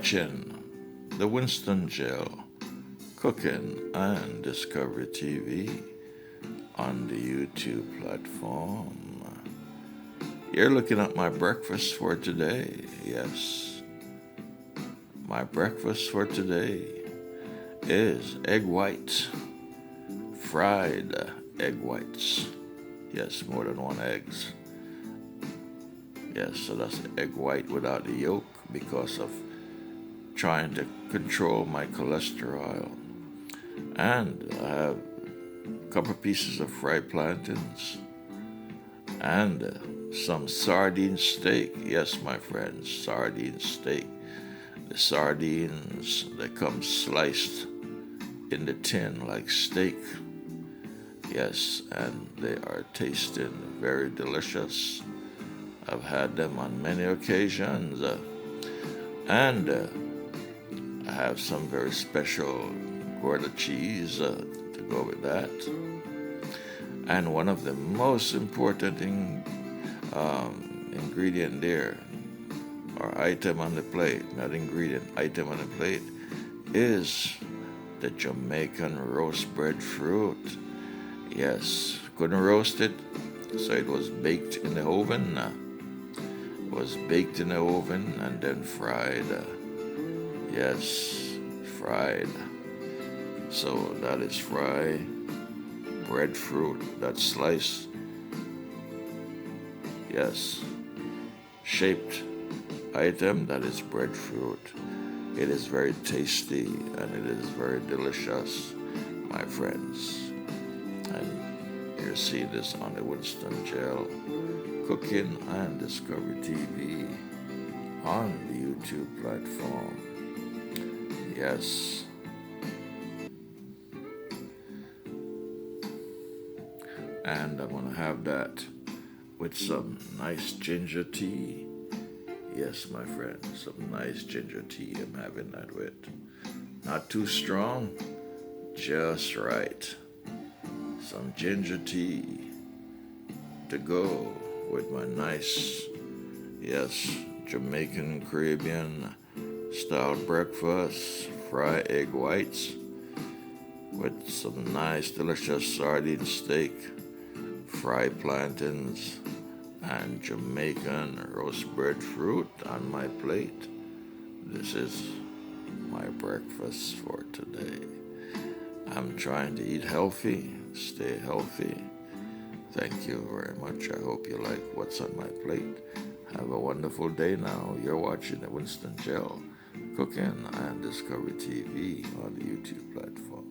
watching the Winston Gel Cooking and Discovery TV on the YouTube platform. You're looking at my breakfast for today. Yes, my breakfast for today is egg white, fried egg whites. Yes, more than one eggs. Yes, so that's egg white without the yolk because of trying to control my cholesterol. And I have a couple pieces of fried plantains and some sardine steak. Yes, my friends, sardine steak. The sardines, they come sliced in the tin like steak. Yes, and they are tasting very delicious. I've had them on many occasions. And I have some very special Gouda cheese to go with that. And one of the most important ingredient there, or item on the plate, not ingredient, item on the plate, is the Jamaican roast breadfruit. Yes, couldn't roast it, so it was baked in the oven. Was baked in the oven and then fried. Yes, fried. So that is fried breadfruit, that sliced, yes, shaped item, that is breadfruit. It is very tasty and it is very delicious, my friends. And you see this on the Winston Gel Cooking and Discovery TV on the YouTube platform. Yes. And I'm going to have that with some nice ginger tea. Yes, my friends, some nice ginger tea I'm having that with. Not too strong, just right. Some ginger tea to go with my nice, yes, Jamaican Caribbean style breakfast, fried egg whites with some nice delicious sardine steak, fried plantains, and Jamaican roast breadfruit on my plate. This is my breakfast for today. I'm trying to eat healthy, stay healthy. Thank you very much. I hope you like what's on my plate. Have a wonderful day now. You're watching the Winston Gel Cooking and Discovery TV on the YouTube platform.